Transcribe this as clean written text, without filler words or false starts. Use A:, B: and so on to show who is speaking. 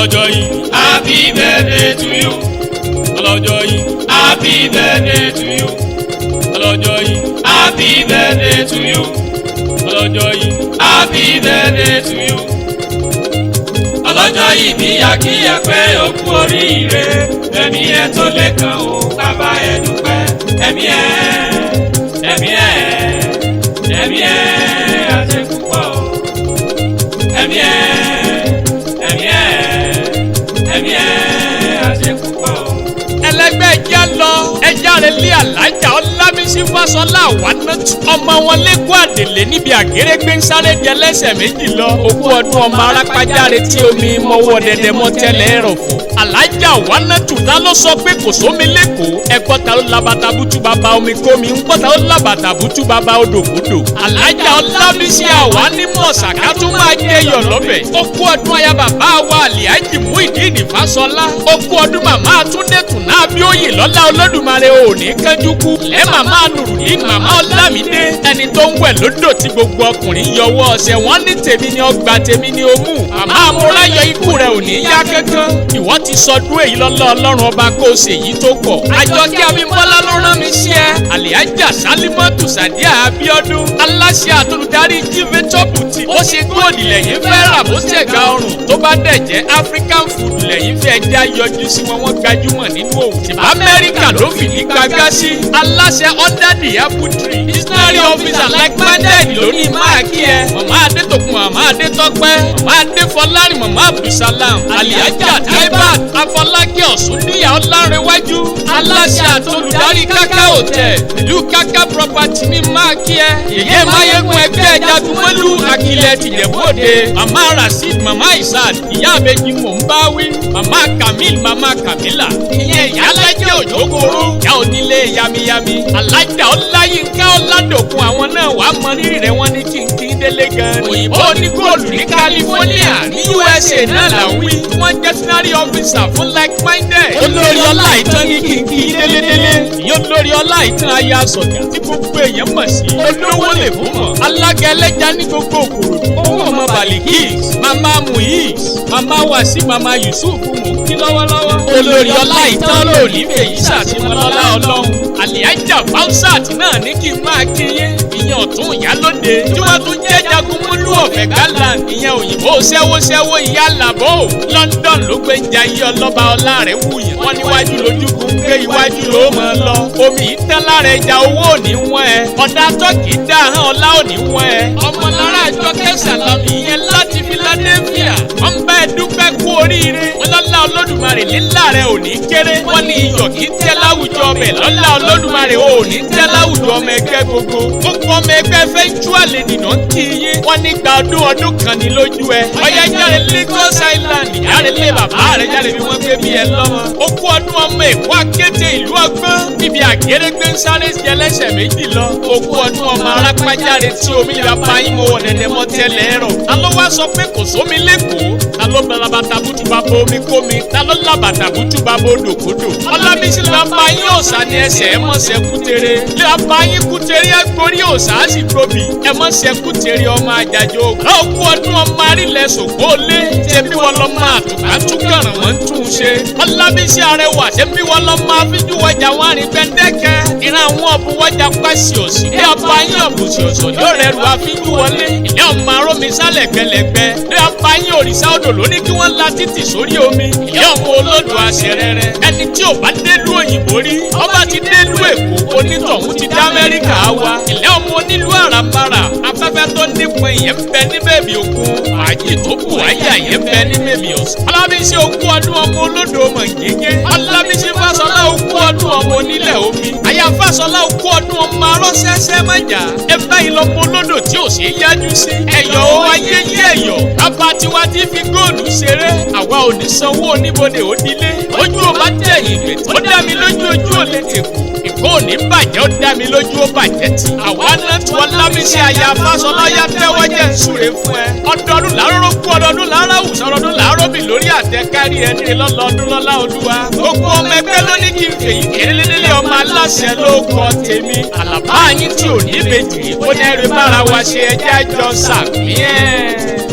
A: ọlọ́jọ́ yìí happy birthday to you. ọlọ́jọ́ yìí happy birthday to you. ọlọ́jọ́ yìí happy birthday to you. ọlọ́jọ́ yìí happy birthday to you. ọlọ́jọ́ yìí bí akíyẹ pé ó kú oríire ẹ̀mí ẹ̀ tó lè kàn ó bàbá ẹ̀ dúpẹ́ ẹ̀mí ẹ̀ àti púpọ̀ ẹ̀mí ẹ̀ àti púpọ̀. ẹlẹgbẹ́ ẹja lọ ẹja rẹ lé Alhaja Olabisi Fashola Wanatu ọmọ wọn lẹ́kọ̀ọ́ àdèlé níbi àgérégbé ń sáré di ẹlẹ́sẹ̀ méjì lọ òkú ọdún ọmọ arápájáre tí omi mọ́wọ́ dẹ̀dẹ̀ mọ́ tẹ́lẹ̀ ẹ̀rọ̀ fún. Alhaja Wanatu ta ló sọ pé kò sómi lẹ́kọ̀ọ́ ẹ̀kọ́ ta ló labata bútú bàbá omi kómi ń pọ̀ ta ló labata bútú bàbá odòkodò. Alhaja Olabisi àwa ní mọ̀ọ́sàká tún máa jẹ́ iyọ̀ lọ́bẹ̀. ó kú ọdún aya bàbá wa Alhaji Muideen Fashola ó kú ọdún màmá Túndé Tùnà Abíóyè lọ́lá Olódùmarè òní kánjú kú. lẹ́ màmá Nùrùdín màmá Ọlámídé ẹni tó ń wẹ̀ lódò tí gbogbo ọkùnrin yọwọ́ ọ̀sẹ̀ wọ́n ní tèmi ni ọgbà tèmi ni ó mú. màmá amúráyọ ikú rẹ̀ òní yá kankan. ìwọ ti sọdún èyí lọ́lá Ọlọ́run ọba kó o ṣe èyí tó pọ̀. Àjọkẹ́ Abímbọ́lá ló rán mi sí ẹ. Alhaja Salimatu Sadiya Abiodun aláṣẹ àtolùdarí jívetọ́ bùtì. ó ṣe góòdì lẹ́yìn fẹ́ rà bó ṣe ga ọrùn tó bá dẹ̀ jẹ́ African food lẹ́yìn fẹ́ jẹ́ ayọjú sí wọn wọ́n gbajúmọ̀ nínú òwò. Amẹ́ríkà ló fìdí gbagá sí. aláṣẹ under the apple tree. dictionary officer like minded lórí máa kí ẹ. màmá Adétòkun màmá Adétọ́pẹ́ màmá Adéfọlárìn màmá Abdulsalam Alhaja Taibat Afọlákẹ́ Ọ̀ṣúndíyà Ọlárẹ̀wájú aláṣẹ àtolùdarí Kaka hotel ìlú Kaka property ní máa kí ẹ. yèyé máyégún ẹgbẹ́ Jagunmọ́lú Akilẹ̀ tìjẹ̀bọ́dé màmá Rasheed màmá Isad ìyá àbẹ̀jì mò ń bá wí màmá Kamil màmá Kamila ìyẹn ìyálẹ́jẹ́ òjòkòrò ìyá onílé yamiyami Alhaja Ọláyínká Ọládòkun àwọn náà wàá mọ rírì rẹ̀ wọ́n ní kínkín délé gan ni. òyìnbó ní góòlù ní California ní USA náà là ń wí wọ́n jẹ́ sinari officer fún like minded. olórí ọlá ìtàn ní kínkín délédélé ìyẹn olórí ọlá ìtàn ayé asọ̀gà tí gbogbo èèyàn mọ̀ sí. olówó lè fún mọ̀ alága ẹlẹ́ja ní gbogbo òkòrò owó ọmọ Balikis mama Muiz mama Wasi mama Yusuf mò ń kí lọ́wọ́lọ́wọ́. olórí ọlá ìtàn lórí fèyí ṣàtìmọ́lọ́lá Ọlọ́run Alhaja Fausat náà ní kí n máa kí yín ìyẹn ọ̀tún ìyálóde tí wọ́n tún jẹ́ Jagunmọ́lú ọ̀fẹ́ Gallant ìyẹn òyìnbó ṣẹ́wóṣẹ́wó ìyá làbó London ló gbé ń jayé ọlọ́ba ọlá rẹ̀ wuyàn wọ́n níwájú lójúkú ń gbé iwájú ló mọ̀ ọ́ lọ omi ìtàn lára ẹja owó ò ní wọ́n ẹ ọ̀dà tọ́kì dá hàn ọlá ò ní wọ́n ẹ ọmọlára Àjọkẹ́ Sàlámì ìyẹn láti Philadelphia wọ́n bá ẹ dúpẹ́ kú oríire wọn lọ́lá Olódùmarè lílá rẹ̀ ò ní kéré wọ́n ní iyọ̀ kí tẹ́ láwùjọ ọbẹ̀ lọ́lá Olódùmarè ò ní tẹ́ láwùjọ ọmọ ẹgbẹ́ gbogbo ọmọ ẹgbẹ́ fẹ́ tú àlè nìna ń kí yín wọ́n ní gba ọdún kan ní lójú ẹ ọyá jáde Lagos Island jáde lé bàbá rẹ jáde bí wọ́n gbé bí ẹ lọ́mọ ó kú ọdún ọmọ Èkó akéde ìlú ọgbọ́n níbi àgérégbé ń sáré sí ẹlẹ́sẹ̀ méjì lọ ó kú ọdún ọmọ arápájáde tí omi lè bá yín mọ́ ọ̀dẹ̀dẹ̀ mọ́ tẹ́lẹ̀ ẹ̀rọ ta ló wá sọ pé kò sómi lẹ́kọ̀ọ́ ta ló labata bútu bàbá omi kómi ta ló labata bútu bàbá odòkodò Olabisi lọ bá yín òòsà ní ẹsẹ̀ ẹ mọ̀ sẹ́ kútere lè bá yín kútere agbórí òòsà á sì gbòbí ẹ mọ̀ sẹ́ kútere ọmọ àjàjò ó kú ọdún ọmọ arílẹ̀ sòkó lé tẹ̀bí wọn lọ máa tùkà túkàràn wọn tún un ṣe Olabisi arẹwà tẹ̀bí wọn lọ máa fíjú wọjà wọn rìn gbẹ̀ndẹ́kẹ́ ìran àwọn ọ̀bùn wọjà pàṣẹ òsì lè bá yín ọ̀bùsì ọ̀sọ̀ yóò rẹ̀ rù àfíjú wọlé ilé ọmọ arómi sálẹ̀ gbẹlẹ̀gbẹ́ lè bá yín òrìṣà odò lóní kí wọ́n la títì sórí omi ilé ọmọ olódò àṣẹrẹrẹ ẹni tí ò bá délùú òyìnbó rí ọba ti délùú Èkó onítọ̀hún ti dá Amẹ́ríkà wá ilé ọmọ onílùú àràmbarà afẹ́fẹ́ tó nípọn ìyẹn ń bẹ ní bèbí òkun ààyè tó bù wáyà ìyẹn ń bẹ ní bèbí ọ̀sán. Olabisi ogún ọdún ọmọ olódò ọmọ gẹ́gẹ́ Olabisi Fashola ogún ọdún ọmọ onílẹ̀ omi àyà Fashola ogún ọdún ọmọ arọ́sẹ́sẹ́ mọ́jà ẹ̀fẹ́ ìlọmọ olódò tí ò ṣe é yájú sí ẹ̀yọ̀ ó ayé yí ẹ̀yọ̀ bàbá tiwa ti fi góòlù ṣeré àwa ò ní sanwó oníbodè òdílé ojú ò bá tẹ̀yìn gbètò ó dá mi lójú ojú ò lè tèkù ìkó ò ní bàjẹ́ ó dá mi lójú ó bàjẹ́ tì àwa náà tí wọ́n Olabisi àyà Fashola yá tẹ́wọ́ jẹ́ ń súre fún ẹ ọdọọdún làárọ̀ kú ọdọọdún làárọ̀ àwùsọ ọdọọdún làárọ̀ bì lórí àtẹkárí ẹni lọ́lọ́ọdún lọ́lá Olúwa gbogbo ọmọ ẹgbẹ́ ló ní kí n fèyí kéré ọmọ aláṣẹ ló kọ tèmi àlàbá yín tí ò ní bèjì ó ní ẹrù bára wa ṣe ẹjẹ́ àjọ sàmì ẹ̀.